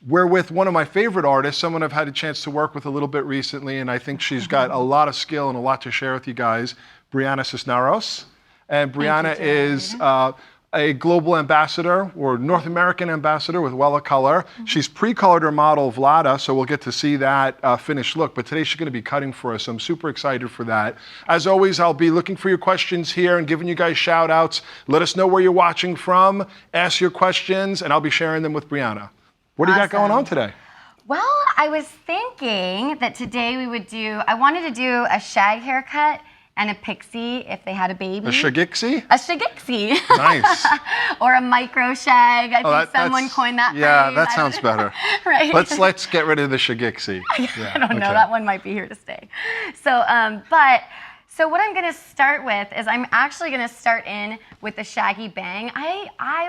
We're with one of my favorite artists, someone I've had a chance to work with a little bit recently, and I think she's got a lot of skill and a lot to share with you guys, Briana Cisneros. And Briana is a global ambassador or North American ambassador with Wella Color. She's pre-colored her model Vlada, so we'll get to see that finished look. But today she's going to be cutting for us, so I'm super excited for that. As always, I'll be looking for your questions here and giving you guys shout outs. Let us know where you're watching from, ask your questions, and I'll be sharing them with Briana. What do you got going on today? Well, I was thinking that today we would I wanted to do a shag haircut and a pixie if they had a baby. A shagixie? A shagixie. Nice. Or a micro shag. I think someone coined that Yeah, phrase. that sounds better. Right. Let's get rid of the shagixie. Yeah, I don't know. That one might be here to stay. So, so what I'm going to start with is I'm actually going to start in with the shaggy bang.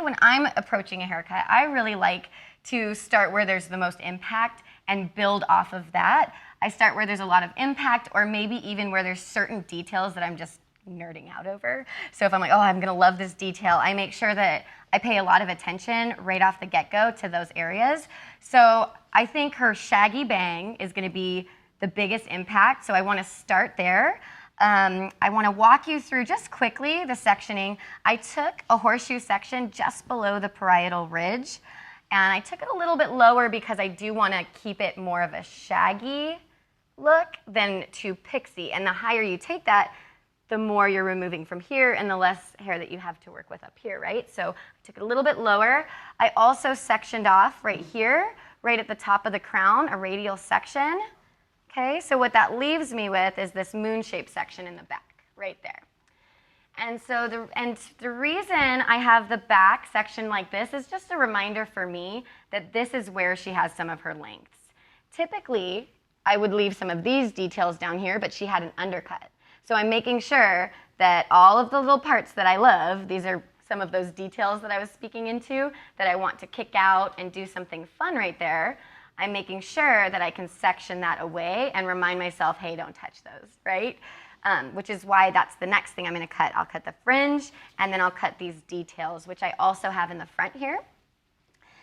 When I'm approaching a haircut, I really like to start where there's the most impact and build off of that. I start where there's a lot of impact, or maybe even where there's certain details that I'm just nerding out over. So if I'm like, oh, I'm gonna love this detail, I make sure that I pay a lot of attention right off the get-go to those areas. So I think her shaggy bang is gonna be the biggest impact, so I wanna start there. I wanna walk you through just quickly the sectioning. I took a horseshoe section just below the parietal ridge, and I took it a little bit lower because I do want to keep it more of a shaggy look than to pixie. And the higher you take that, the more you're removing from here and the less hair that you have to work with up here, right? So I took it a little bit lower. I also sectioned off right here, right at the top of the crown, a radial section. Okay, so what that leaves me with is this moon-shaped section in the back, right there. And so the reason I have the back section like this is just a reminder for me that this is where she has some of her lengths. Typically, I would leave some of these details down here, but she had an undercut. So I'm making sure that all of the little parts that I love, these are some of those details that I was speaking into, that I want to kick out and do something fun right there. I'm making sure that I can section that away and remind myself, hey, don't touch those, right? Which is why that's the next thing I'm gonna cut. I'll cut the fringe, and then I'll cut these details, which I also have in the front here.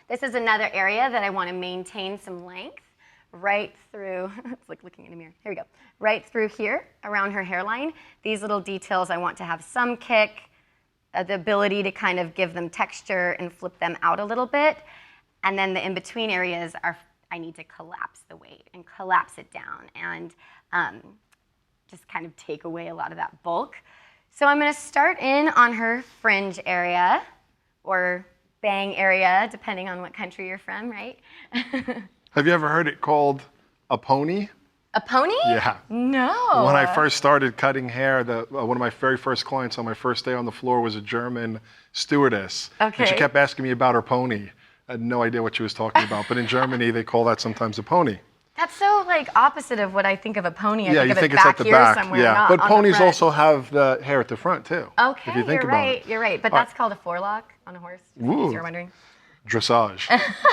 This is another area that I wanna maintain some length right through, it's like looking in a mirror, here we go. Right through here, around her hairline. These little details I want to have some kick, the ability to kind of give them texture and flip them out a little bit. And then the in-between areas I need to collapse the weight and collapse it down and just kind of take away a lot of that bulk. So I'm gonna start in on her fringe area, or bang area, depending on what country you're from, right? Have you ever heard it called a pony? A pony? Yeah. No. When I first started cutting hair, one of my very first clients on my first day on the floor was a German stewardess. Okay. And she kept asking me about her pony. I had no idea what she was talking about, but in Germany they call that sometimes a pony. That's so like opposite of what I think of a pony. I you think it's back at the here back. somewhere, Yeah, not but on ponies the front. also have the hair at the front too. Okay, if you think you're about right. it. You're right. But that's called a forelock on a horse. Just in case you're wondering. Dressage.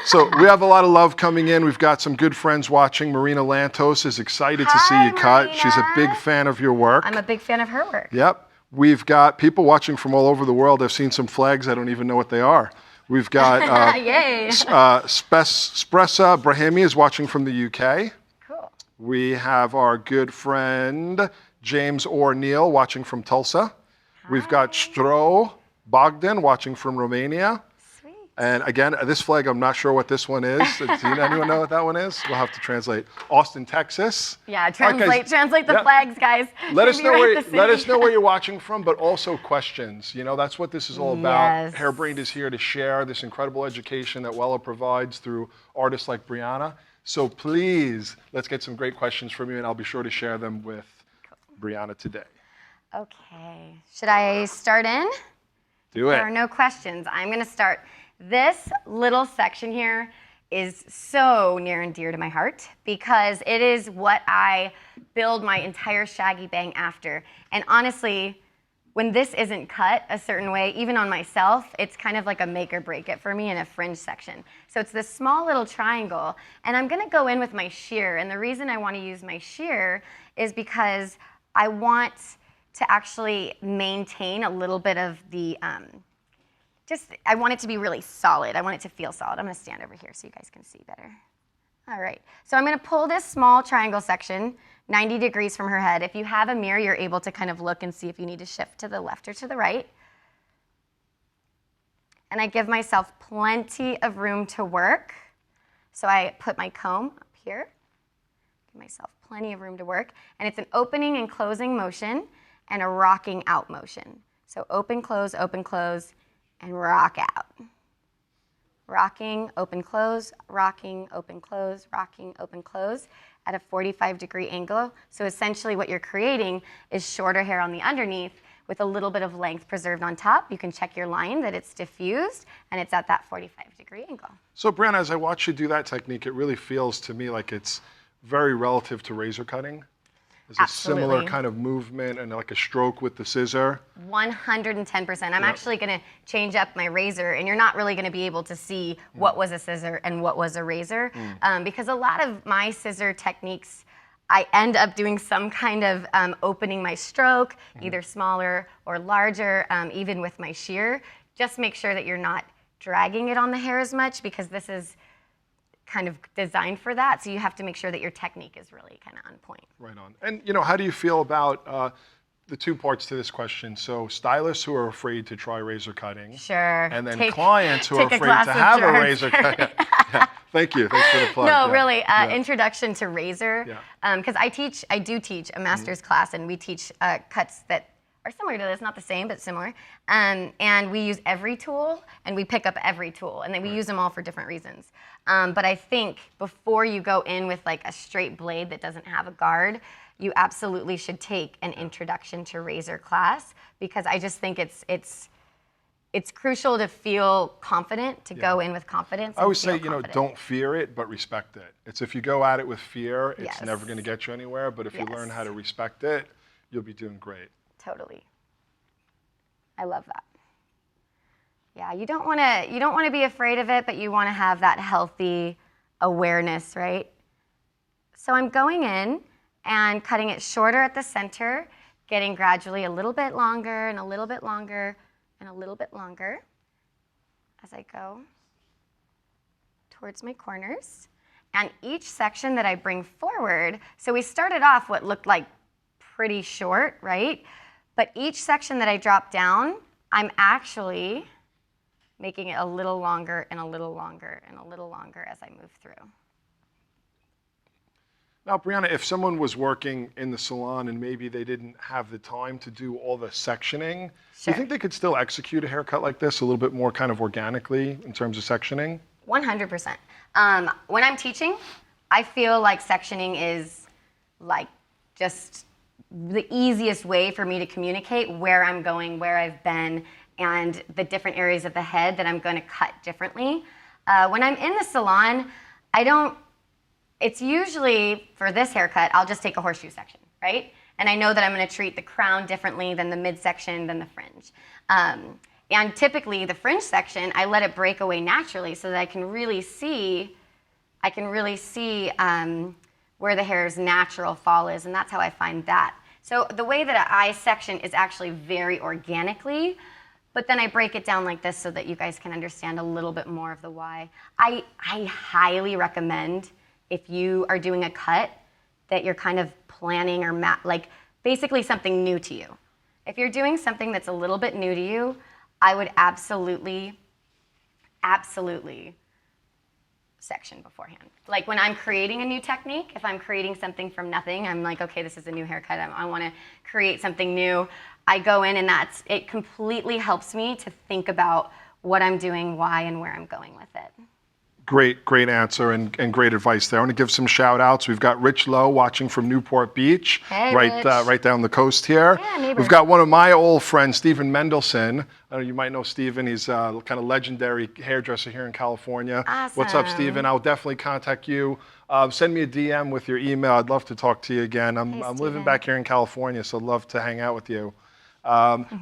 So we have a lot of love coming in. We've got some good friends watching. Marina Lantos is excited to see you cut. Marina. She's a big fan of your work. I'm a big fan of her work. Yep. We've got people watching from all over the world. I've seen some flags. I don't even know what they are. We've got Yay. Spressa Brahimi is watching from the UK. Cool. We have our good friend James O'Neill watching from Tulsa. Hi. We've got Stro Bogdan watching from Romania. Sweet. And again, this flag, I'm not sure what this one is. Does anyone know what that one is? We'll have to translate. Austin, Texas. Yeah, translate the flags, guys. Let us know where you're watching from, but also questions. You know, that's what this is all about. Yes. Hairbrained is here to share this incredible education that Wella provides through artists like Briana. So please, let's get some great questions from you, and I'll be sure to share them with Briana today. Okay. Should I start in? Do it. There are no questions. I'm going to start. This little section here is so near and dear to my heart because it is what I build my entire shaggy bang after. And honestly, when this isn't cut a certain way, even on myself, it's kind of like a make or break it for me in a fringe section. So it's this small little triangle, and I'm gonna go in with my shear. And the reason I wanna use my shear is because I want to actually maintain a little bit of the I want it to be really solid. I want it to feel solid. I'm gonna stand over here so you guys can see better. All right, so I'm gonna pull this small triangle section 90 degrees from her head. If you have a mirror, you're able to kind of look and see if you need to shift to the left or to the right. And I give myself plenty of room to work. So I put my comb up here, give myself plenty of room to work. And it's an opening and closing motion and a rocking out motion. So open, close, and rock out. Rocking, open, close, rocking, open, close, rocking, open, close at a 45-degree angle. So essentially what you're creating is shorter hair on the underneath with a little bit of length preserved on top. You can check your line that it's diffused and it's at that 45-degree angle. So Briana, as I watch you do that technique, it really feels to me like it's very relative to razor cutting. There's a similar kind of movement and like a stroke with the scissor. 110%. I'm actually gonna change up my razor and you're not really gonna be able to see what was a scissor and what was a razor because a lot of my scissor techniques, I end up doing some kind of opening my stroke, either smaller or larger, even with my shear. Just make sure that you're not dragging it on the hair as much because this is kind of designed for that. So you have to make sure that your technique is really kind of on point. Right on. And how do you feel about the two parts to this question? So stylists who are afraid to try razor cutting. Sure. And then clients who are afraid to have a razor cut. Yeah. Thank you. Thanks for the plug. No, really. Introduction to razor. Because I do teach a master's class and we teach cuts that are similar to this, not the same, but similar. And we use every tool and we pick up every tool and then we use them all for different reasons. But I think before you go in with like a straight blade that doesn't have a guard, you absolutely should take an introduction to razor class because I just think it's crucial to feel confident, to go in with confidence. I always say, don't fear it, but respect it. It's if you go at it with fear, it's never going to get you anywhere. But if you learn how to respect it, you'll be doing great. Totally. I love that. Yeah, you don't want to be afraid of it, but you want to have that healthy awareness, right? So I'm going in and cutting it shorter at the center, getting gradually a little bit longer and a little bit longer and a little bit longer as I go towards my corners. And each section that I bring forward, so we started off what looked like pretty short, right? But each section that I drop down, I'm actually making it a little longer and a little longer and a little longer as I move through. Now, Briana, if someone was working in the salon and maybe they didn't have the time to do all the sectioning, do you think they could still execute a haircut like this a little bit more kind of organically in terms of sectioning? 100%. When I'm teaching, I feel like sectioning is like just the easiest way for me to communicate where I'm going, where I've been, and the different areas of the head that I'm going to cut differently. When I'm in the salon, it's usually, for this haircut, I'll just take a horseshoe section, right? And I know that I'm going to treat the crown differently than the midsection, than the fringe. And typically, the fringe section, I let it break away naturally so that I can really see where the hair's natural fall is, and that's how I find that. So the way that I section is actually very organically, but then I break it down like this so that you guys can understand a little bit more of the why. I highly recommend if you are doing a cut that you're kind of planning or like basically something new to you. If you're doing something that's a little bit new to you, I would absolutely section beforehand. Like when I'm creating a new technique, if I'm creating something from nothing, I'm like, okay, this is a new haircut, I want to create something new. I go in and it completely helps me to think about what I'm doing, why, and where I'm going with it. Great answer and great advice there. I want to give some shout outs. We've got Rich Lowe watching from Newport Beach, hey, right down the coast here. Yeah, neighbor. We've got one of my old friends, Stephen Mendelson. You might know Stephen. He's a kind of legendary hairdresser here in California. Awesome. What's up, Stephen? I'll definitely contact you. Send me a DM with your email. I'd love to talk to you again. I'm living back here in California, so I'd love to hang out with you.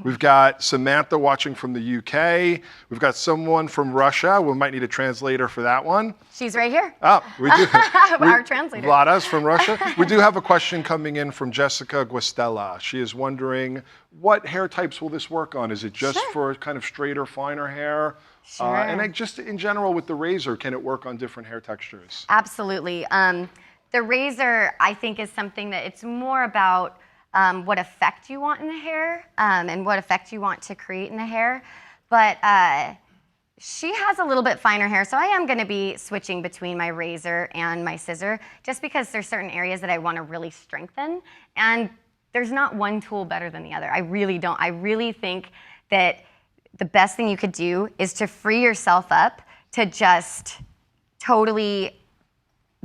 We've got Samantha watching from the UK. We've got someone from Russia. We might need a translator for that one. She's right here. Oh, we do. Our translator. Vlada's from Russia. We do have a question coming in from Jessica Guastella. She is wondering, what hair types will this work on? Is it just for kind of straighter, finer hair? Sure. And just in general with the razor, can it work on different hair textures? Absolutely. The razor, I think, is something that it's more about what effect you want in the hair and what effect you want to create in the hair. But she has a little bit finer hair, so I am going to be switching between my razor and my scissor just because there's certain areas that I want to really strengthen. And there's not one tool better than the other. I really don't. I really think that the best thing you could do is to free yourself up to just totally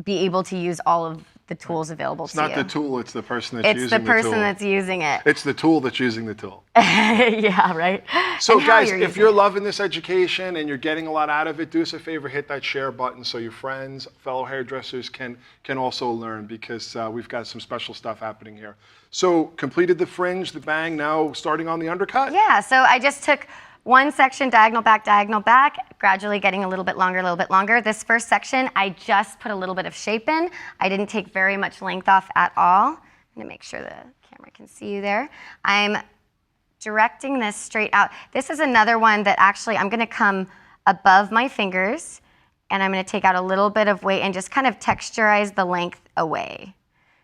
be able to use all of the tools available to you. It's not the tool, it's the person that's using the tool. It's the person that's using it. It's the tool that's using the tool. Yeah, right? So guys, if you're loving this education and you're getting a lot out of it, do us a favor, hit that share button so your friends, fellow hairdressers can also learn, because we've got some special stuff happening here. So completed the fringe, the bang, now starting on the undercut? Yeah, so I just took one section, diagonal back, gradually getting a little bit longer. This first section, I just put a little bit of shape in. I didn't take very much length off at all. I'm gonna make sure the camera can see you there. I'm directing this straight out. This is another one that actually I'm gonna come above my fingers, and I'm gonna take out a little bit of weight and just kind of texturize the length away.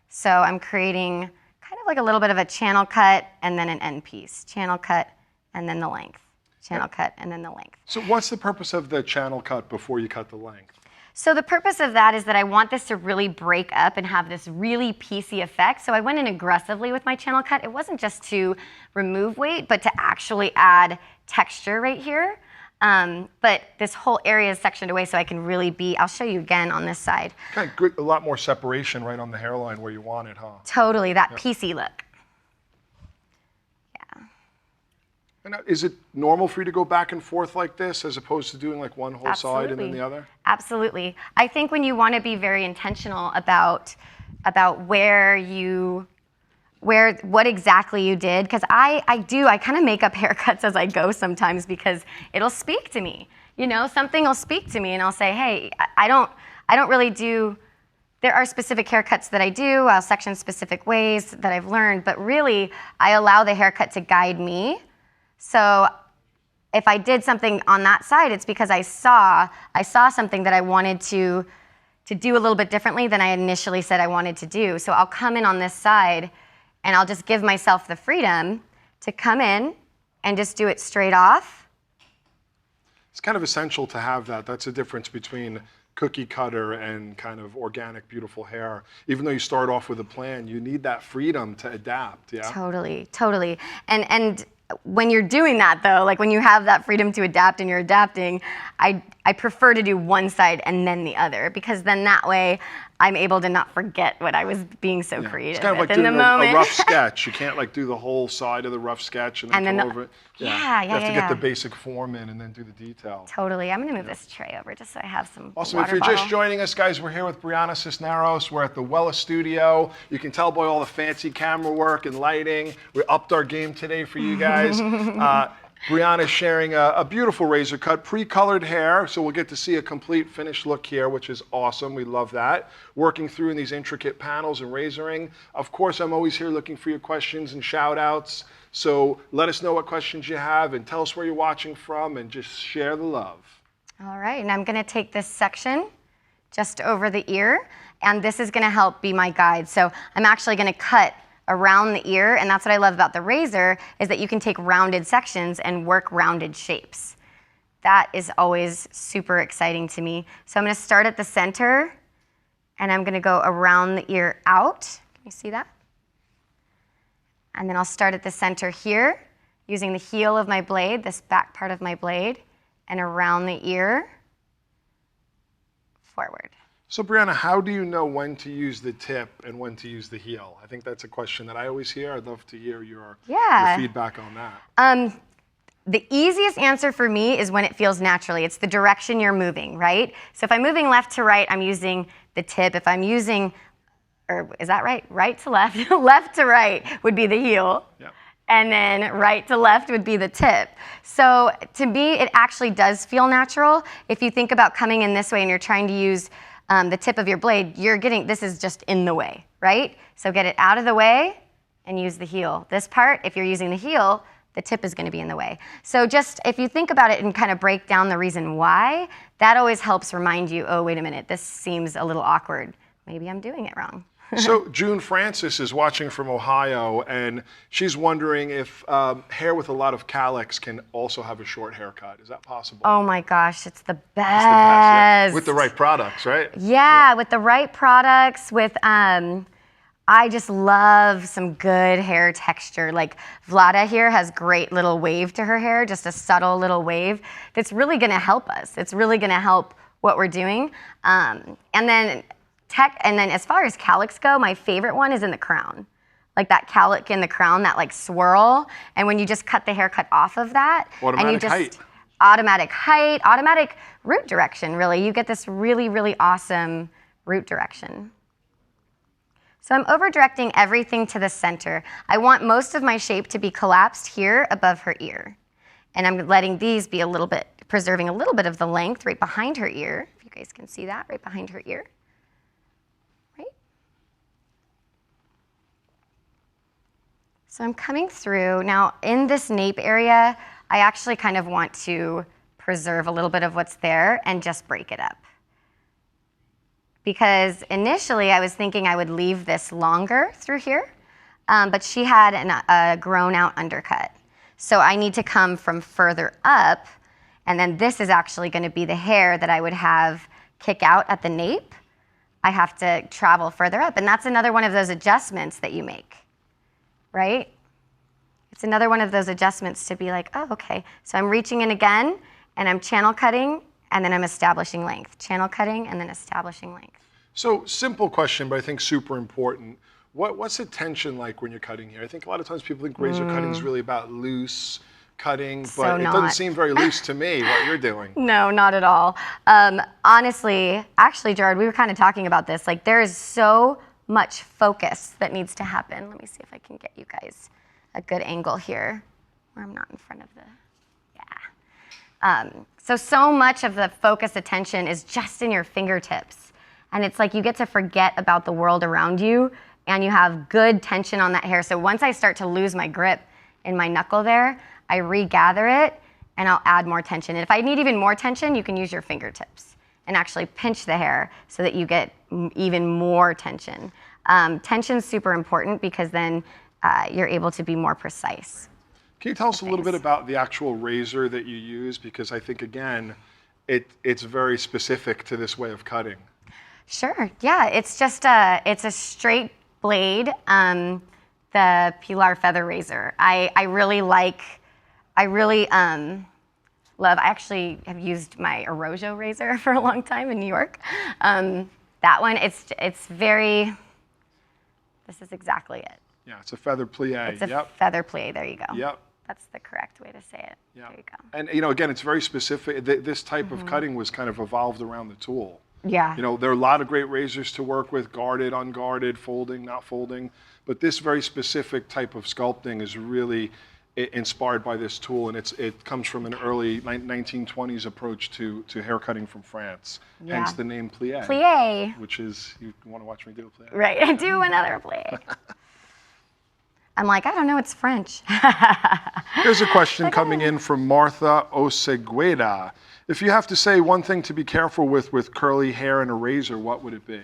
So I'm creating kind of like a little bit of a channel cut and then an end piece. Channel cut and then the length. Channel cut and then the length. So what's the purpose of the channel cut before you cut the length? So the purpose of that is that I want this to really break up and have this really piecey effect. So I went in aggressively with my channel cut. It wasn't just to remove weight, but to actually add texture right here. But this whole area is sectioned away so I can really be, I'll show you again on this side. Kind of good, a lot more separation right on the hairline where you want it, huh? Totally, that piecey look. And is it normal for you to go back and forth like this as opposed to doing like one whole side and then the other? Absolutely. I think when you want to be very intentional about what exactly you did, because I kind of make up haircuts as I go sometimes because it'll speak to me. You know, something will speak to me and I'll say, hey, I don't really do, there are specific haircuts that I do, I'll section specific ways that I've learned, but really I allow the haircut to guide me. So if I did something on that side, it's because I saw something that I wanted to do a little bit differently than I initially said I wanted to do. So I'll come in on this side and I'll just give myself the freedom to come in and just do it straight off. It's kind of essential to have that. That's the difference between cookie cutter and kind of organic, beautiful hair. Even though you start off with a plan, you need that freedom to adapt, yeah? Totally. And when you're doing that though, like when you have that freedom to adapt and you're adapting, I prefer to do one side and then the other, because then that way I'm able to not forget what I was being so creative it's kind of like in doing the moment. a rough sketch. You can't like do the whole side of the rough sketch and then come over it. You have to get the basic form in and then do the detail. Totally. I'm going to move this tray over just so I have some Awesome. water If you're bottle. just joining us, guys, we're here with Briana Cisneros. We're at the Wella studio. You can tell by all the fancy camera work and lighting. We upped our game today for you guys. Briana is sharing a beautiful razor cut, pre-colored hair, so we'll get to see a complete finished look here, which is awesome. We love that. Working through in these intricate panels and razoring. Of course, I'm always here looking for your questions and shout outs. So let us know what questions you have and tell us where you're watching from and just share the love. All right, and I'm going to take this section just over the ear, and this is going to help be my guide. So I'm actually going to cut around the ear, and that's what I love about the razor, is that you can take rounded sections and work rounded shapes. That is always super exciting to me. So I'm going to start at the center, and I'm going to go around the ear out. Can you see that? And then I'll start at the center here, using the heel of my blade, this back part of my blade, and around the ear, forward. So Briana, how do you know when to use the tip and when to use the heel? I think that's a question that I always hear. I'd love to hear your feedback on that. The easiest answer for me is when it feels naturally. It's the direction you're moving, right? So if I'm moving left to right, I'm using the tip. If I'm using, or is that right? Right to left, left to right would be the heel. Yep. and then right to left would be the tip. So to me, it actually does feel natural. If you think about coming in this way and you're trying to use the tip of your blade, this is just in the way, right? So get it out of the way and use the heel. This part, if you're using the heel, the tip is gonna be in the way. So just, if you think about it and kind of break down the reason why, that always helps remind you, oh, wait a minute, this seems a little awkward. Maybe I'm doing it wrong. So June Francis is watching from Ohio, and she's wondering if hair with a lot of calyx can also have a short haircut. Is that possible? Oh my gosh, it's the best. It's the best, yeah. With the right products, right? Yeah, with the right products, with I just love some good hair texture. Like Vlada here has great little wave to her hair, just a subtle little wave that's really gonna help us. It's really gonna help what we're doing. And then as far as calyx go, my favorite one is in the crown. Like that calyx in the crown, that like swirl. And when you just cut the haircut off of that, automatic height, automatic root direction, really. You get this really, really awesome root direction. So I'm over directing everything to the center. I want most of my shape to be collapsed here above her ear. And I'm letting these be preserving a little bit of the length right behind her ear. If you guys can see that, right behind her ear. Right? So I'm coming through. Now in this nape area, I actually kind of want to preserve a little bit of what's there and just break it up. Because initially I was thinking I would leave this longer through here, but she had a grown out undercut. So I need to come from further up, and then this is actually gonna be the hair that I would have kick out at the nape. I have to travel further up, and that's another one of those adjustments that you make, right? It's another one of those adjustments to be like, oh, okay. So I'm reaching in again, and I'm channel cutting, and then I'm establishing length. Channel cutting and then establishing length. So simple question, but I think super important. What's the tension like when you're cutting here? I think a lot of times people think razor cutting is really about loose cutting, but it doesn't seem very loose to me what you're doing. No, not at all. Honestly, actually, Jared, we were kind of talking about this. Like there is so much focus that needs to happen. Let me see if I can get you guys a good angle here where I'm not in front of the, yeah. So much of the focus attention is just in your fingertips. And it's like you get to forget about the world around you and you have good tension on that hair. So once I start to lose my grip in my knuckle there, I regather it and I'll add more tension. And if I need even more tension, you can use your fingertips and actually pinch the hair so that you get even more tension. Tension's super important because then you're able to be more precise. Can you tell us a little bit about the actual razor that you use? Because I think, again, it's very specific to this way of cutting. Sure, yeah, it's just it's a straight blade, the Pilar feather razor. I really love, I actually have used my Arrojo razor for a long time in New York. That one, it's very, this is exactly it. Yeah, it's a feather plie. It's a feather plie, there you go. Yep. That's the correct way to say it. Yeah. There you go. And again, it's very specific. This type of cutting was kind of evolved around the tool. Yeah. There are a lot of great razors to work with, guarded, unguarded, folding, not folding. But this very specific type of sculpting is really inspired by this tool, and it comes from an early 1920s approach to hair cutting from France. Yeah. Hence the name plie. Plie. Which is, you want to watch me do a plie? Right, do another plie. I'm like, I don't know, it's French. Here's a question coming in from Martha Osegueda. If you have to say one thing to be careful with curly hair and a razor, what would it be?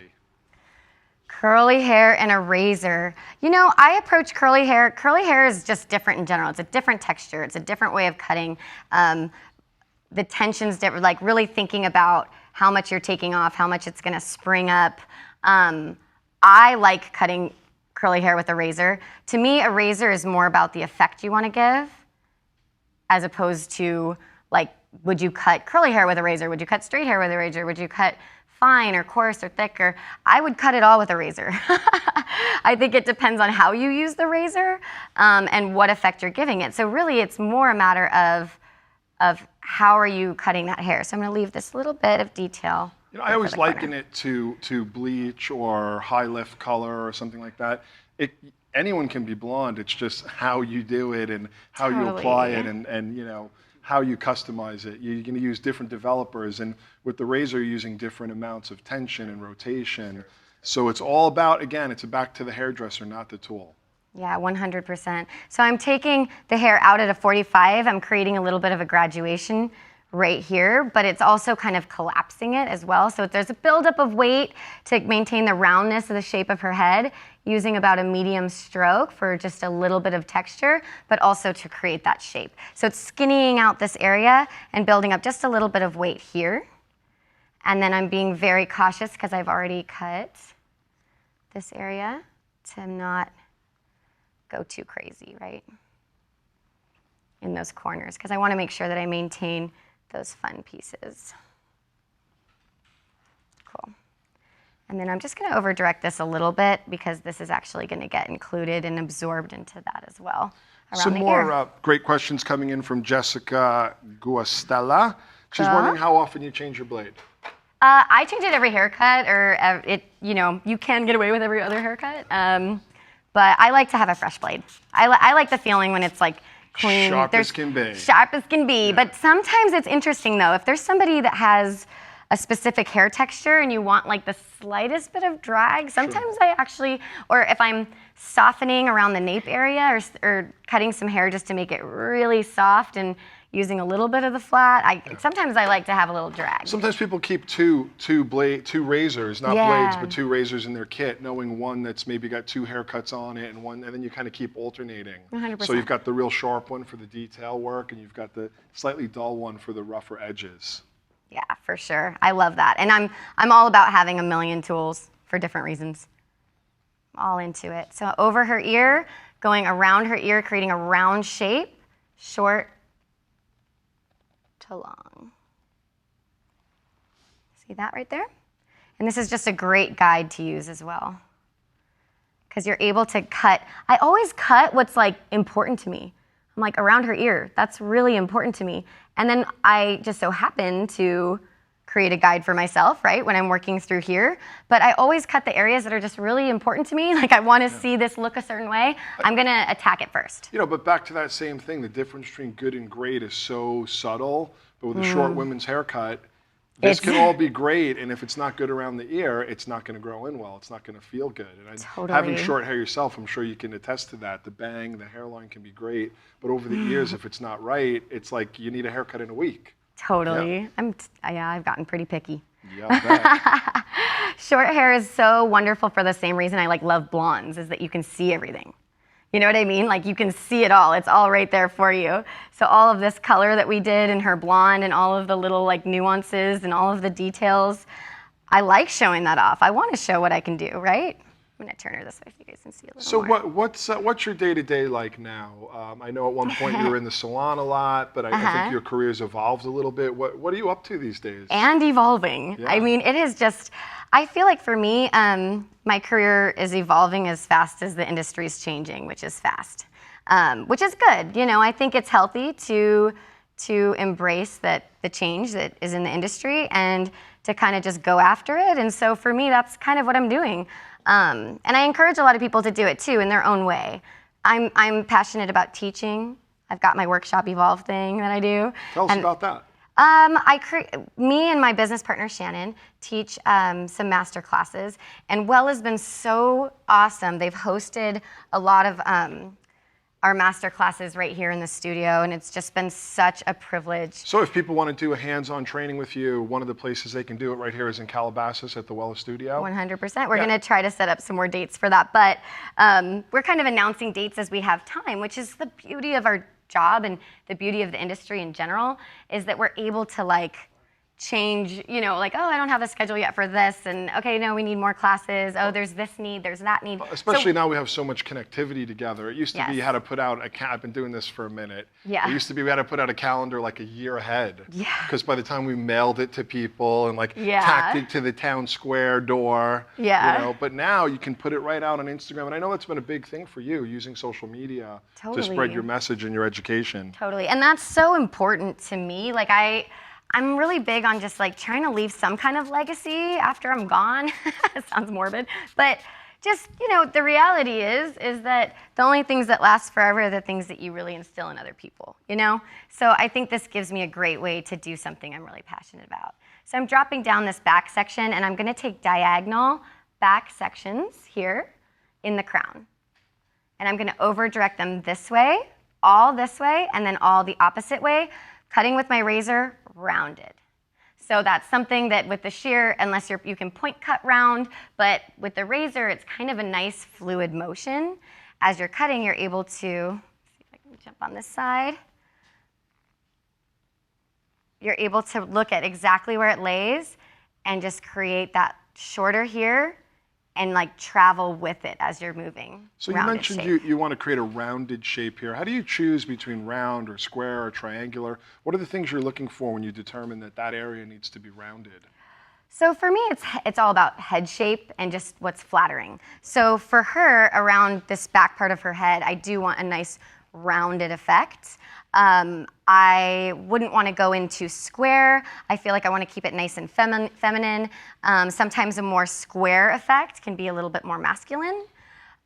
Curly hair and a razor. I approach curly hair. Curly hair is just different in general. It's a different texture. It's a different way of cutting. The tension's different, like really thinking about how much you're taking off, how much it's gonna spring up. I like cutting curly hair with a razor. To me, a razor is more about the effect you wanna give as opposed to like, would you cut curly hair with a razor? Would you cut straight hair with a razor? Would you cut fine or coarse or thick? I would cut it all with a razor. I think it depends on how you use the razor and what effect you're giving it. So really it's more a matter of how are you cutting that hair. So I'm gonna leave this little bit of detail. I always liken it to bleach or high lift color or something like that. anyone can be blonde. It's just how you do it and how you apply it and you know, how you customize it. You're going to use different developers, and with the razor, you're using different amounts of tension and rotation. So it's all about, again, it's back to the hairdresser, not the tool. Yeah, 100%. So I'm taking the hair out at a 45. I'm creating a little bit of a graduation right here, but it's also kind of collapsing it as well. So there's a buildup of weight to maintain the roundness of the shape of her head, using about a medium stroke for just a little bit of texture, but also to create that shape. So it's skinnying out this area and building up just a little bit of weight here. And then I'm being very cautious because I've already cut this area to not go too crazy, right? In those corners, because I want to make sure that I maintain those fun pieces. Cool. And then I'm just going to over direct this a little bit because this is actually going to get included and absorbed into that as well. Some more great questions coming in from Jessica Guastella. She's wondering how often you change your blade. I change it every haircut, or you can get away with every other haircut. But I like to have a fresh blade. I like the feeling when it's like clean. Sharp as can be. Sharp as can be. Yeah. But sometimes it's interesting though. If there's somebody that has a specific hair texture and you want like the slightest bit of drag, sometimes I actually, or if I'm softening around the nape area or cutting some hair just to make it really soft and using a little bit of the flat, sometimes I like to have a little drag. Sometimes people keep two razors, not blades, but two razors in their kit, knowing one that's maybe got two haircuts on it and then you kind of keep alternating. 100%. So you've got the real sharp one for the detail work and you've got the slightly dull one for the rougher edges. Yeah, for sure. I love that. And I'm all about having a million tools for different reasons. All into it. So over her ear, going around her ear, creating a round shape, short to long. See that right there? And this is just a great guide to use as well, because you're able to cut. I always cut what's like important to me. I'm like around her ear. That's really important to me. And then I just so happen to create a guide for myself, right, when I'm working through here. But I always cut the areas that are just really important to me. Like I want to see this look a certain way. I'm going to attack it first. You know, but back to that same thing, the difference between good and great is so subtle. But with a short women's haircut, this can all be great. And if it's not good around the ear, it's not going to grow in well. It's not going to feel good. And having short hair yourself, I'm sure you can attest to that. The bang, the hairline can be great. But over the ears, if it's not right, it's like you need a haircut in a week. Totally. Yeah. I've gotten pretty picky. Yeah, I bet. Short hair is so wonderful for the same reason I love blondes, is that you can see everything. You know what I mean? Like you can see it all. It's all right there for you. So all of this color that we did in her blonde and all of the little like nuances and all of the details, I like showing that off. I want to show what I can do, right? I'm gonna turn her this way so you guys can see a little more. So what's your day-to-day like now? I know at one point you were in the salon a lot, but I think your career's evolved a little bit. What are you up to these days? And evolving. Yeah. I mean, it is just, I feel like for me, my career is evolving as fast as the industry's changing, which is fast, which is good. You know, I think it's healthy to embrace the change that is in the industry and to kind of just go after it. And so for me, that's kind of what I'm doing. And I encourage a lot of people to do it too in their own way. I'm passionate about teaching. I've got my workshop Evolve thing that I do. Tell us about that. Me and my business partner Shannon teach some master classes, and Wella's been so awesome. They've hosted a lot of our master classes right here in the studio, and it's just been such a privilege. So if people want to do a hands-on training with you, one of the places they can do it right here is in Calabasas at the Wella studio. 100%. We're going to try to set up some more dates for that, but we're kind of announcing dates as we have time, which is the beauty of our job and the beauty of the industry in general, is that we're able to like change, you know, like, oh, I don't have a schedule yet for this, and okay, no, we need more classes. Oh, there's this need, there's that need. Especially now we have so much connectivity together. It used to be you had to put out I've been doing this for a minute. Yeah. It used to be we had to put out a calendar like a year ahead. Yeah. Because by the time we mailed it to people and like tacked it to the town square door. Yeah. You know, but now you can put it right out on Instagram, and I know that's been a big thing for you, using social media to spread your message and your education. Totally, and that's so important to me. Like I'm really big on just like trying to leave some kind of legacy after I'm gone. It sounds morbid, but just, the reality is that the only things that last forever are the things that you really instill in other people, So I think this gives me a great way to do something I'm really passionate about. So I'm dropping down this back section, and I'm going to take diagonal back sections here in the crown. And I'm going to over direct them this way, all this way, and then all the opposite way, cutting with my razor rounded. So that's something that with the shear, unless you can point cut round, but with the razor, it's kind of a nice fluid motion. As you're cutting, you're able to, see if I can jump on this side. You're able to look at exactly where it lays and just create that shorter here and like travel with it as you're moving. So you mentioned you want to create a rounded shape here. How do you choose between round or square or triangular? What are the things you're looking for when you determine that area needs to be rounded? So for me, it's all about head shape and just what's flattering. So for her, around this back part of her head, I do want a nice rounded effect. I wouldn't want to go into square. I feel like I want to keep it nice and feminine. Sometimes a more square effect can be a little bit more masculine.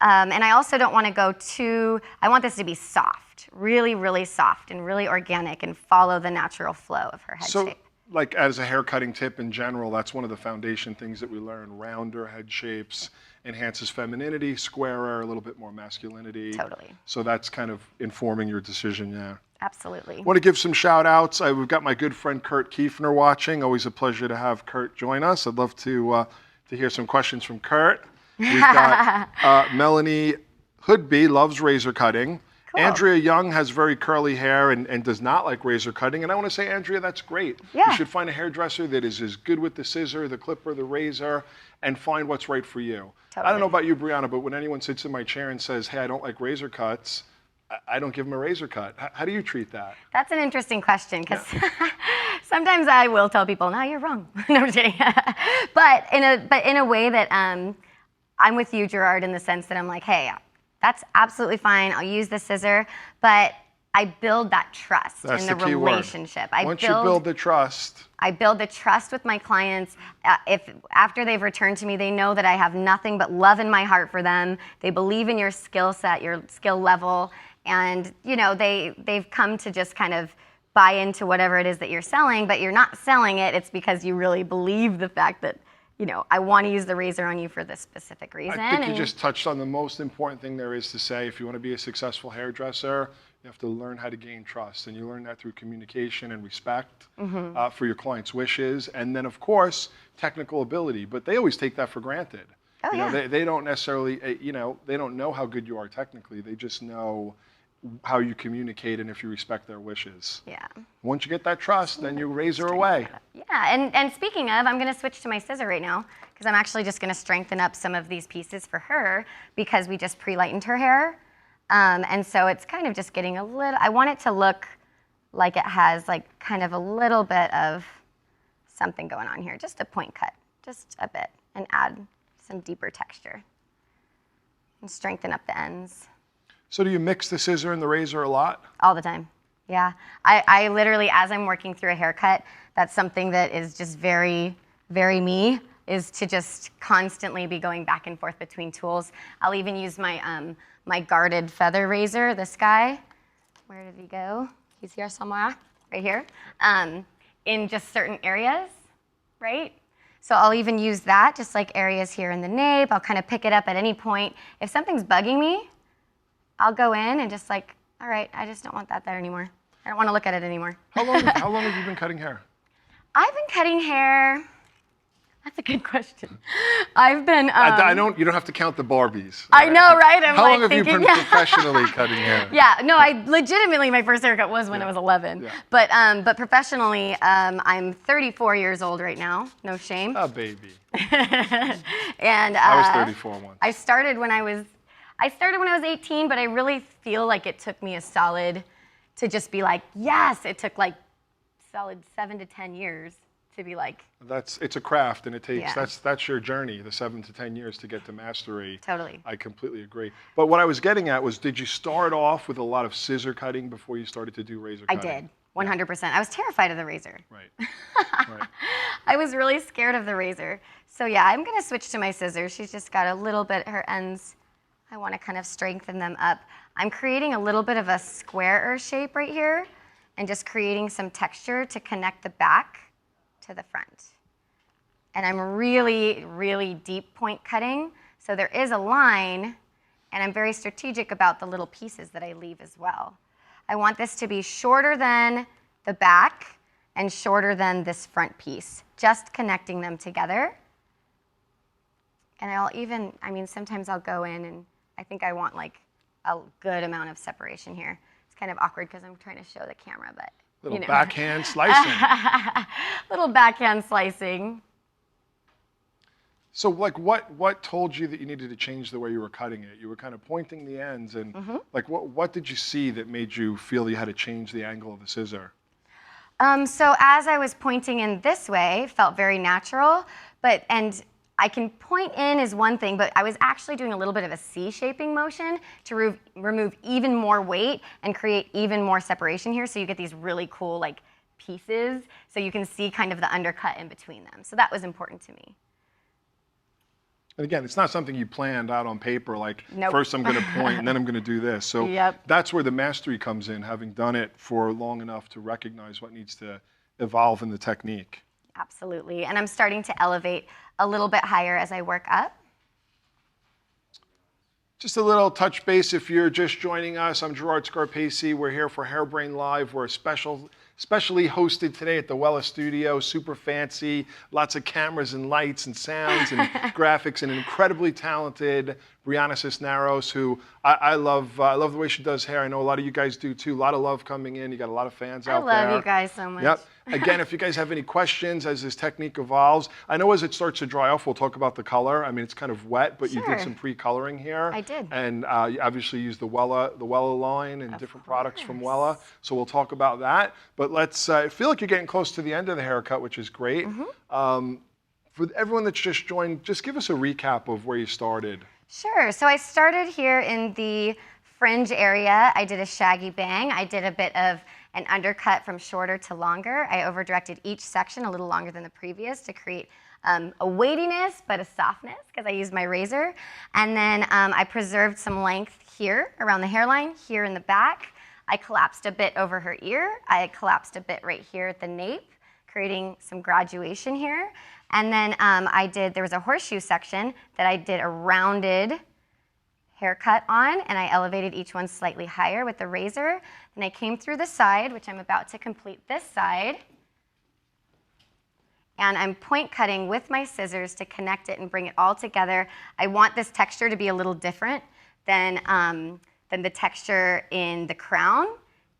And I also don't want to go I want this to be soft, really, really soft and really organic and follow the natural flow of her head shape. Like as a hair cutting tip in general, that's one of the foundation things that we learn. Rounder head shapes enhances femininity, squarer, a little bit more masculinity. Totally. So that's kind of informing your decision, yeah. Absolutely. I want to give some shout outs. We've got my good friend Kurt Kiefner watching. Always a pleasure to have Kurt join us. I'd love to hear some questions from Kurt. We've got Melanie Hoodby, loves razor cutting. Cool. Andrea Young has very curly hair and does not like razor cutting. And I want to say, Andrea, that's great. Yeah. You should find a hairdresser that is as good with the scissor, the clipper, the razor, and find what's right for you. Totally. I don't know about you, Briana, but when anyone sits in my chair and says, hey, I don't like razor cuts, I don't give them a razor cut. How do you treat that? That's an interesting question, because sometimes I will tell people, no, you're wrong. No, I'm just kidding. but in a way that I'm with you, Gerard, in the sense that I'm like, hey, that's absolutely fine. I'll use the scissor, but I build that trust in the relationship. Once you build the trust. I build the trust with my clients. If after they've returned to me, they know that I have nothing but love in my heart for them. They believe in your skill set, your skill level, and they've come to just kind of buy into whatever it is that you're selling. But you're not selling it. It's because you really believe the fact that I want to use the razor on you for this specific reason. I think you just touched on the most important thing there is to say. If you want to be a successful hairdresser, you have to learn how to gain trust. And you learn that through communication and respect for your client's wishes. And then, of course, technical ability. But they always take that for granted. Oh, yeah. They don't necessarily, they don't know how good you are technically. They just know how you communicate and if you respect their wishes. Yeah. Once you get that trust, then you razor away. Yeah, and speaking of, I'm going to switch to my scissor right now, because I'm actually just going to strengthen up some of these pieces for her, because we just pre-lightened her hair. And so it's kind of just getting a little, I want it to look like it has like kind of a little bit of something going on here, just a point cut, just a bit, and add some deeper texture and strengthen up the ends. So do you mix the scissor and the razor a lot? All the time, yeah. I literally, as I'm working through a haircut, that's something that is just very, very me, is to just constantly be going back and forth between tools. I'll even use my my guarded feather razor, this guy. Where did he go? He's here somewhere, right here, in just certain areas, right? So I'll even use that, just like areas here in the nape. I'll kind of pick it up at any point. If something's bugging me, I'll go in and just like, all right, I just don't want that there anymore. I don't want to look at it anymore. How long have you been cutting hair? I've been cutting hair. That's a good question. I've been. You don't have to count the Barbies. I know, right? How long have you been professionally cutting hair? Yeah, no, I legitimately, my first haircut was when I was 11. Yeah. But professionally, I'm 34 years old right now. No shame. A baby. And I was 34 once. I started when I was 18, but I really feel like it took me to just be like, yes, it took like solid 7 to 10 years to be like. It's a craft, and it takes, that's your journey, the 7 to 10 years to get to mastery. Totally. I completely agree. But what I was getting at was, did you start off with a lot of scissor cutting before you started to do razor cutting? 100%. I was terrified of the razor. Right. Right. I was really scared of the razor. So yeah, I'm gonna switch to my scissors. She's just got a little bit, her ends, I wanna kind of strengthen them up. I'm creating a little bit of a square shape right here and just creating some texture to connect the back to the front. And I'm really, really deep point cutting. So there is a line, and I'm very strategic about the little pieces that I leave as well. I want this to be shorter than the back and shorter than this front piece, just connecting them together. And I'll even, I mean, sometimes I'll go in and I think I want like a good amount of separation here. It's kind of awkward because I'm trying to show the camera, but Little backhand slicing. Little backhand slicing. So like what told you that you needed to change the way you were cutting it? You were kind of pointing the ends and like what did you see that made you feel you had to change the angle of the scissor? So as I was pointing in this way, it felt very natural, and I can point in is one thing, but I was actually doing a little bit of a C-shaping motion to remove even more weight and create even more separation here, so you get these really cool like pieces, so you can see kind of the undercut in between them. So that was important to me. And again, it's not something you planned out on paper, like Nope. first I'm going to point and then I'm going to do this. So Yep. that's where the mastery comes in, having done it for long enough to recognize what needs to evolve in the technique. Absolutely, and I'm starting to elevate a little bit higher as I work up. Just a little touch base if you're just joining us. I'm Gerard Scarpese. We're here for Hairbrain Live. We're specially hosted today at the Wella studio, super fancy, lots of cameras and lights and sounds and graphics, and an incredibly talented Briana Cisneros, who I love the way she does hair. I know a lot of you guys do too. A lot of love coming in. You got a lot of fans out there. I love you guys so much. Yep. Again, if you guys have any questions as this technique evolves, I know as it starts to dry off, we'll talk about the color. I mean, it's kind of wet, but you did Sure. some pre-coloring here. I did. And you obviously used the Wella line and Of different products from course. Wella. So we'll talk about that. But let's, I feel like you're getting close to the end of the haircut, which is great. For everyone that's just joined, just give us a recap of where you started. Sure. So I started here in the fringe area. I did a shaggy bang. I did a bit of an undercut from shorter to longer. I over-directed each section a little longer than the previous to create a weightiness but a softness because I used my razor. And then I preserved some length here around the hairline, here in the back. I collapsed a bit over her ear. I collapsed a bit right here at the nape, creating some graduation here. And then there was a horseshoe section that I did a rounded haircut on, and I elevated each one slightly higher with the razor. Then I came through the side, which I'm about to complete this side. And I'm point cutting with my scissors to connect it and bring it all together. I want this texture to be a little different than the texture in the crown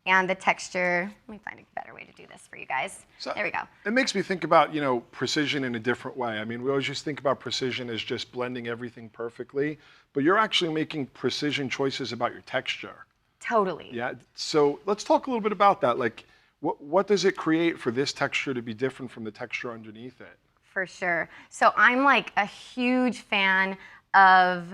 and the texture. Let me find a better way to do this for you guys. So there we go. It makes me think about, precision in a different way. I mean, we always just think about precision as just blending everything perfectly, but you're actually making precision choices about your texture. Totally. Yeah. So let's talk a little bit about that. Like, what does it create for this texture to be different from the texture underneath it? For sure. So I'm like a huge fan of,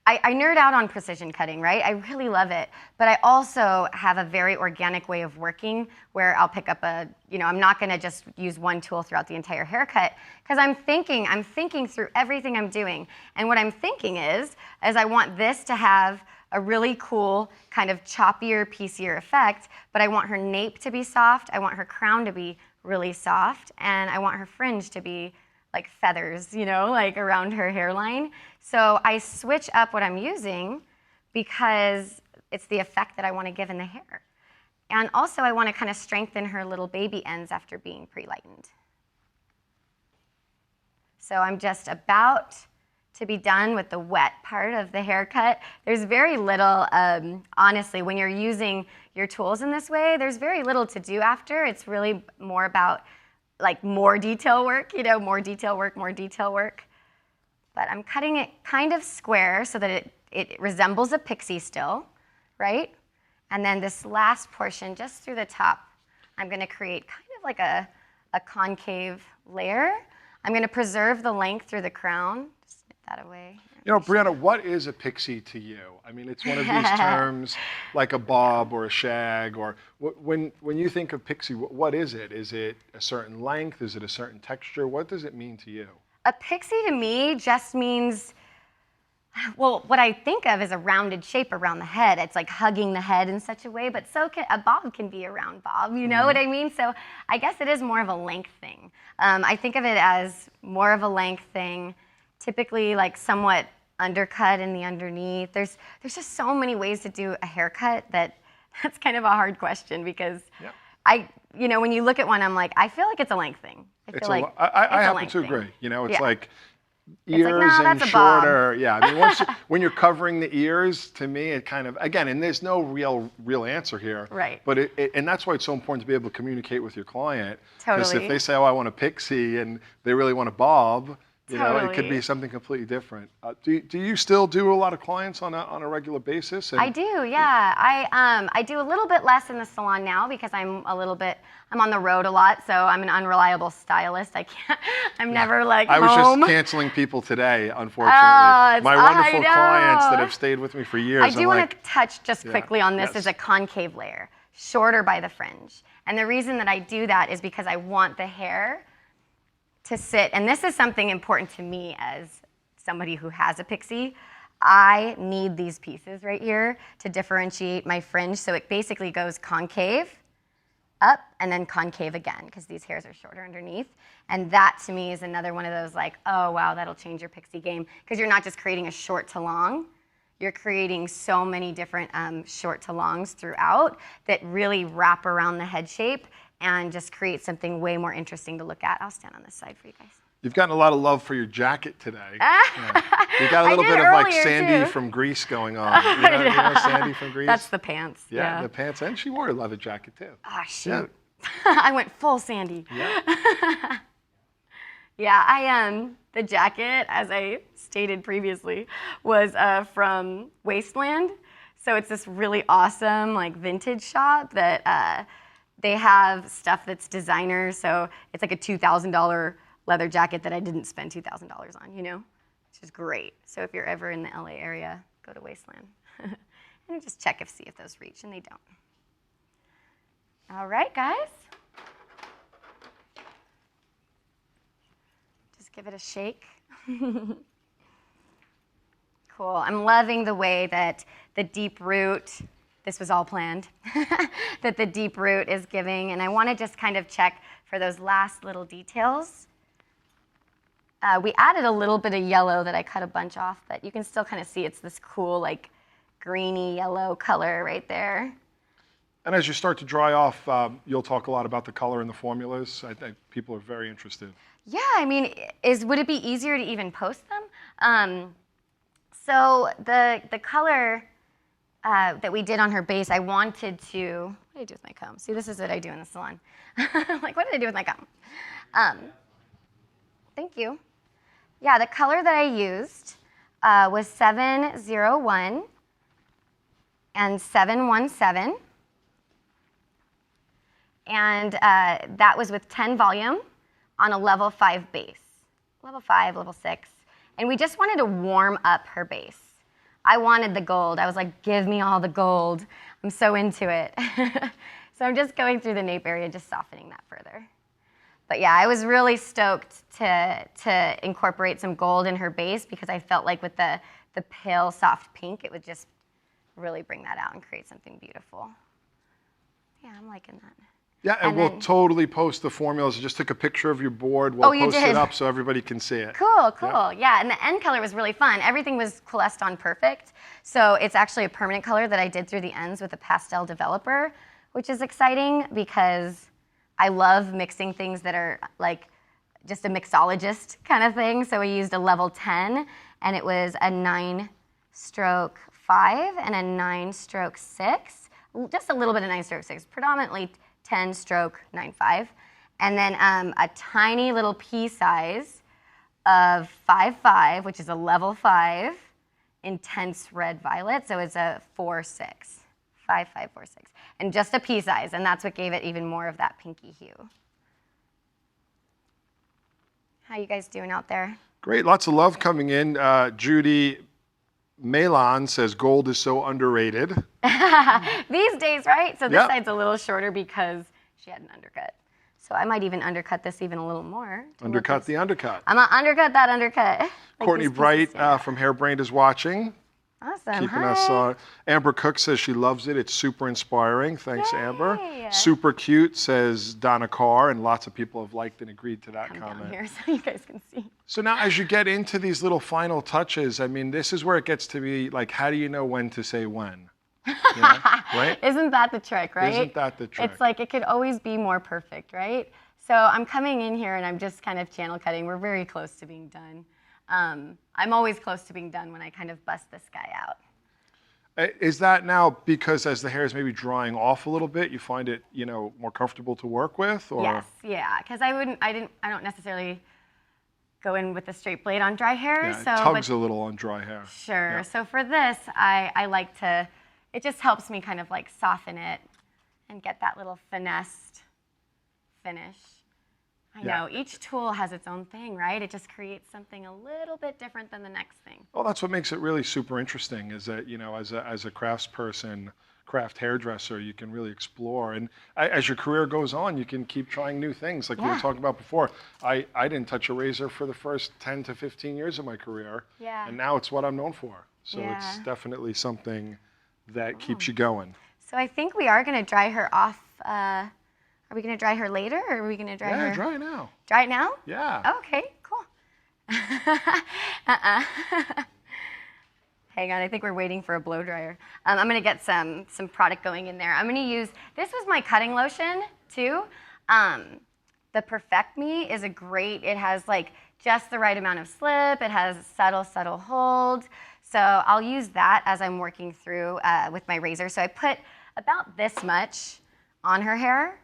I nerd out on precision cutting, right? I really love it. But I also have a very organic way of working where I'll pick up I'm not gonna just use one tool throughout the entire haircut because I'm thinking through everything I'm doing. And what I'm thinking is I want this to have a really cool kind of choppier, piecier effect, but I want her nape to be soft, I want her crown to be really soft, and I want her fringe to be like feathers, like around her hairline. So I switch up what I'm using because it's the effect that I want to give in the hair. And also I want to kind of strengthen her little baby ends after being pre-lightened. So I'm just about to be done with the wet part of the haircut. There's very little, honestly, when you're using your tools in this way, there's very little to do after. It's really more about like more detail work, more detail work. But I'm cutting it kind of square so that it resembles a pixie still, right? And then this last portion just through the top, I'm gonna create kind of like a concave layer. I'm gonna preserve the length through the crown, just snip that away. You know, Briana, what is a pixie to you? I mean, it's one of these terms like a bob or a shag, or when you think of pixie, what is it? Is it a certain length? Is it a certain texture? What does it mean to you? A pixie to me just means, well, what I think of is a rounded shape around the head. It's like hugging the head in such a way, but so can a bob can be a round bob, you know what I mean? So I guess it is more of a length thing. I think of it as more of a length thing, typically like somewhat undercut in the underneath. There's just so many ways to do a haircut that's kind of a hard question because you know, when you look at one, I'm like, I feel like it's a length thing. I happen to agree. You know, it's like It's ears like, no, and that's a bob. shorter. Yeah, I mean, when you're covering the ears, to me, it kind of, again, and there's no real answer here. Right. But and that's why it's so important to be able to communicate with your client. Because Totally. if they say, oh, I want a pixie, and they really want a bob, you know, it could Totally. be something completely different. Do you still do a lot of clients on a regular basis? I do, yeah. I do a little bit less in the salon now because I'm on the road a lot, so I'm an unreliable stylist. I'm never like I was home. just canceling people today, unfortunately. My wonderful clients that have stayed with me for years. I do want to touch just quickly on this Yes. as a concave layer, shorter by the fringe. And the reason that I do that is because I want the hair to sit, and this is something important to me as somebody who has a pixie. I need these pieces right here to differentiate my fringe, so it basically goes concave, up, and then concave again, because these hairs are shorter underneath. And that, to me, is another one of those like, oh, wow, that'll change your pixie game, because you're not just creating a short to long, you're creating so many different short to longs throughout that really wrap around the head shape and just create something way more interesting to look at. I'll stand on this side for you guys. You've gotten a lot of love for your jacket today. Yeah. You got a little bit of like Sandy from Greece going on. You know Sandy from Greece? That's the pants. Yeah, the pants. And she wore a leather jacket too. Oh, shoot. Yeah. I went full Sandy. Yeah. Yeah, the jacket, as I stated previously, was from Wasteland. So it's this really awesome like vintage shop that they have stuff that's designer. So it's like a $2,000 leather jacket that I didn't spend $2,000 on, you know, which is great. So if you're ever in the LA area, go to Wasteland and just check see if those reach, and they don't. All right, guys. Just give it a shake. Cool. I'm loving the way that the deep root, this was all planned, that the deep root is giving. And I want to just kind of check for those last little details. We added a little bit of yellow that I cut a bunch off, but you can still kind of see it's this cool, like, greeny yellow color right there. And as you start to dry off, you'll talk a lot about the color and the formulas. I think people are very interested. Yeah, I mean, would it be easier to even post them? So the color that we did on her base, I wanted to, what did I do with my comb? See, this is what I do in the salon. Like, what did I do with my comb? Thank you. Yeah, the color that I used was 701 and 717. And that was with 10 volume on a level 5 base. Level 5, level 6. And we just wanted to warm up her base. I wanted the gold. I was like, give me all the gold. I'm so into it. So I'm just going through the nape area, just softening that further. But yeah, I was really stoked to incorporate some gold in her base because I felt like with the pale, soft pink, it would just really bring that out and create something beautiful. Yeah, I'm liking that. Yeah, and we'll totally post the formulas. I just took a picture of your board. We'll post it up so everybody can see it. Cool, cool. Yeah, and the end color was really fun. Everything was coalesced on perfect. So it's actually a permanent color that I did through the ends with a pastel developer, which is exciting because I love mixing things that are like just a mixologist kind of thing. So we used a level 10, and it was a 9-stroke 5 and a 9-stroke 6. Just a little bit of 9-stroke 6, predominantly 10-stroke 9-5. And then a tiny little pea size of 5-5, which is a level 5, intense red violet. So it's a 4-6, 5-5, 4-6. And just a pea size, and that's what gave it even more of that pinky hue. How you guys doing out there? Great, lots of love coming in. Judy Malon says gold is so underrated. These days, right? So this Yep. side's a little shorter because she had an undercut. So I might even undercut this even a little more. Undercut the undercut. I'm gonna undercut that undercut. Like Courtney these Bright pieces, yeah. from Hairbrained is watching. Awesome. Keeping Hi. us on. Amber Cook says she loves it. It's super inspiring. Thanks, Amber. Yay. Super cute, says Donna Carr, and lots of people have liked and agreed to that Come comment. down here so you guys can see. So now as you get into these little final touches, I mean, this is where it gets to be like, how do you know when to say when? You know, right? Isn't that the trick, right? Isn't that the trick? It's like it could always be more perfect, right? So I'm coming in here and I'm just kind of channel cutting. We're very close to being done. I'm always close to being done when I kind of bust this guy out. Is that now because as the hair is maybe drying off a little bit, you find it, you know, more comfortable to work with? Or? Yes, yeah, because I don't necessarily go in with a straight blade on dry hair. Yeah, so it tugs a little on dry hair. Sure. Yeah. So for this, I like to, it just helps me kind of like soften it and get that little finessed finish. I know, each tool has its own thing, right? It just creates something a little bit different than the next thing. Well, that's what makes it really super interesting is that, you know, as a craftsperson, craft hairdresser, you can really explore. And as your career goes on, you can keep trying new things. Like we were talking about before, I didn't touch a razor for the first 10 to 15 years of my career. Yeah. And now it's what I'm known for. So it's definitely something that keeps you going. So I think we are going to dry her off. Are we going to dry her later, or are we going to dry her? Yeah, dry now. Dry it now? Yeah. Okay, cool. Hang on, I think we're waiting for a blow dryer. I'm gonna get some product going in there. I'm gonna use, this was my cutting lotion too. The Perfect Me is a great, it has like just the right amount of slip. It has subtle hold. So I'll use that as I'm working through with my razor. So I put about this much on her hair.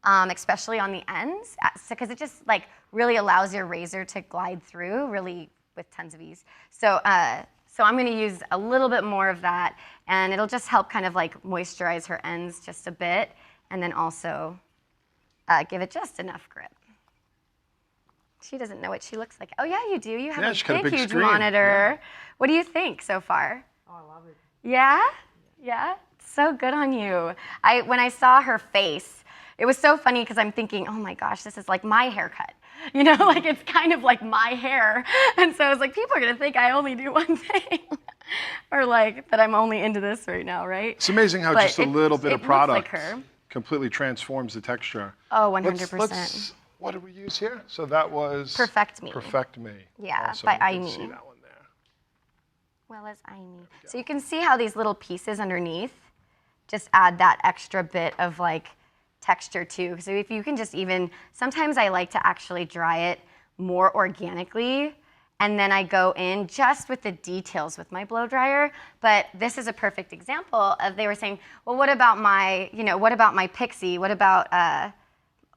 Especially on the ends, because it just like really allows your razor to glide through really with tons of ease. So, so I'm going to use a little bit more of that, and it'll just help kind of like moisturize her ends just a bit, and then also give it just enough grip. She doesn't know what she looks like. Oh yeah, you do. You have a big, huge screen. monitor. Yeah. What do you think so far? Oh, I love it. Yeah? Yeah? So good on you. When I saw her face, it was so funny because I'm thinking, oh my gosh, this is like my haircut. You know, like it's kind of like my hair. And so I was like, people are going to think I only do one thing. Or like that I'm only into this right now, right? It's amazing how just a little bit of product like her. completely transforms the texture. Oh, 100%. What did we use here? So that was Perfect Me. Perfect Me. Yeah, Awesome. by You can Amy. see that one there. Wella's Amy. So you can see how these little pieces underneath just add that extra bit of like texture too. So if you can just even, sometimes I like to actually dry it more organically, and then I go in just with the details with my blow dryer. But this is a perfect example of, they were saying, well, what about my, what about my pixie? What about,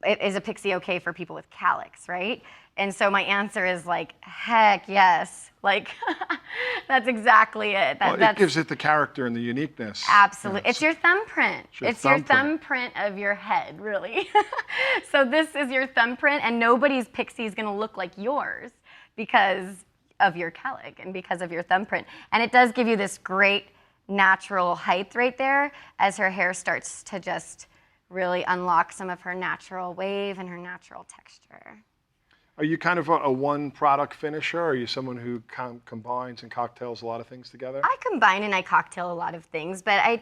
is a pixie okay for people with calyx, right? And so my answer is like, heck yes. Like, that's exactly it. It gives it the character and the uniqueness. Absolutely. Yeah, it's your thumbprint. It's your thumbprint of your head, really. So this is your thumbprint, and nobody's pixie is going to look like yours because of your calyx and because of your thumbprint. And it does give you this great natural height right there as her hair starts to just really unlock some of her natural wave and her natural texture. Are you kind of a one product finisher? Or are you someone who combines and cocktails a lot of things together? I combine and I cocktail a lot of things, but I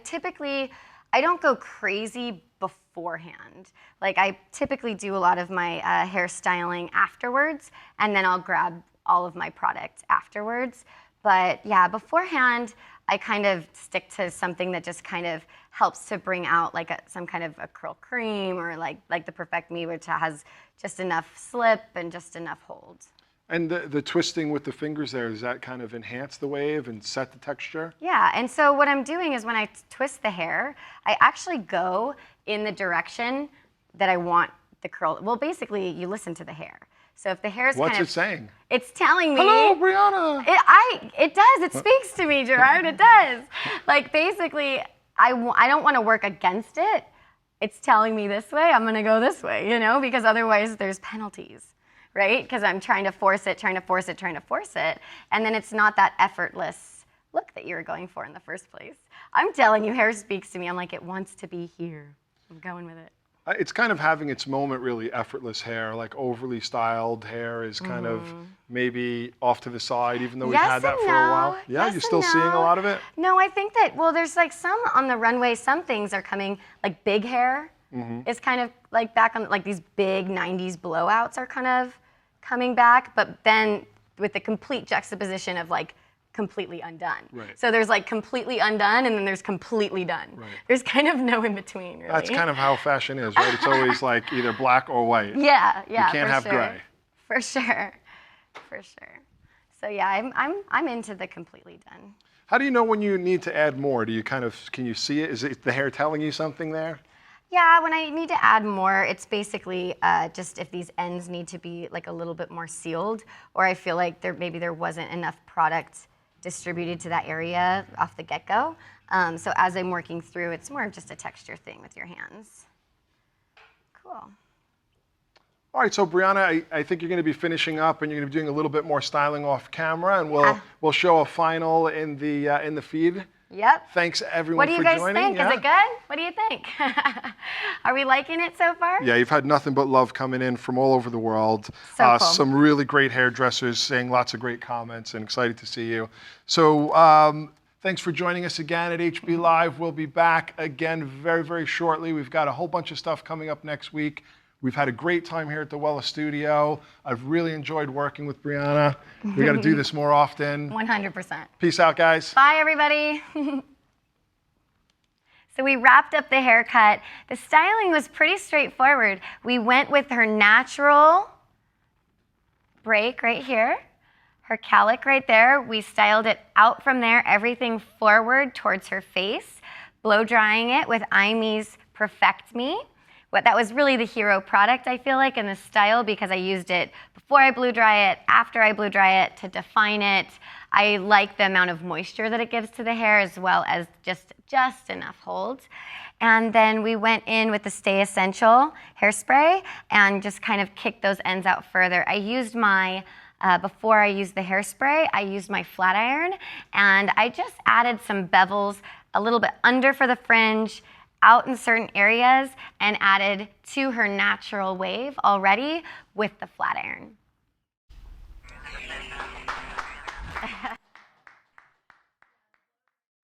don't go crazy beforehand. Like I typically do a lot of my hairstyling afterwards, and then I'll grab all of my product afterwards. But yeah, beforehand, I kind of stick to something that just kind of helps to bring out like some kind of a curl cream, or like the Perfect Me, which has just enough slip and just enough hold. And the twisting with the fingers there, does that kind of enhance the wave and set the texture? Yeah, and so what I'm doing is when I twist the hair, I actually go in the direction that I want the curl. Well, basically, you listen to the hair. So if the hair is What's it saying? It's telling me. Hello, Briana. It does. It speaks to me, Gerard. It does. Like basically, I don't want to work against it. It's telling me this way. I'm going to go this way, because otherwise there's penalties, right? Because I'm trying to force it, trying to force it, trying to force it. And then it's not that effortless look that you were going for in the first place. I'm telling you, hair speaks to me. I'm like, it wants to be here. I'm going with it. It's kind of having its moment, really. Effortless hair, like overly styled hair is kind of maybe off to the side, even though we've had that for a while. Yeah, yes you're still and seeing a no. lot of it? No, I think that, well, there's like some on the runway, some things are coming, like big hair is kind of like back on, like these big 90s blowouts are kind of coming back, but then with the complete juxtaposition of like completely undone. Right. So there's like completely undone and then there's completely done. Right. There's kind of no in between, really. That's kind of how fashion is, right? It's always like either black or white. Yeah, You can't for have sure. gray. For sure, for sure. So yeah, I'm into the completely done. How do you know when you need to add more? Do you can you see it? Is it the hair telling you something there? Yeah, when I need to add more, it's basically just if these ends need to be like a little bit more sealed, or I feel like maybe there wasn't enough product distributed to that area off the get-go. So as I'm working through, it's more of just a texture thing with your hands. Cool. All right, so Briana, I think you're going to be finishing up, and you're going to be doing a little bit more styling off camera, and we'll show a final in the feed. Yep. Thanks everyone What do you for guys joining. think? Yeah. Is it good? What do you think? Are we liking it so far? Yeah, you've had nothing but love coming in from all over the world. So cool. Some really great hairdressers saying lots of great comments, and excited to see you. So thanks for joining us again at HB Live. We'll be back again very, very shortly. We've got a whole bunch of stuff coming up next week. We've had a great time here at the Wella studio. I've really enjoyed working with Briana. We got to do this more often. 100%. Peace out, guys. Bye, everybody. So we wrapped up the haircut. The styling was pretty straightforward. We went with her natural break right here, her calic right there. We styled it out from there, everything forward towards her face, blow drying it with Imy's Perfect Me. That was really the hero product, I feel like, in the style, because I used it before I blew dry it, after I blew dry it, to define it. I like the amount of moisture that it gives to the hair, as well as just enough hold. And then we went in with the Stay Essential hairspray and just kind of kicked those ends out further. I used my, before I used the hairspray, I used my flat iron, and I just added some bevels a little bit under for the fringe, out in certain areas, and added to her natural wave already with the flat iron.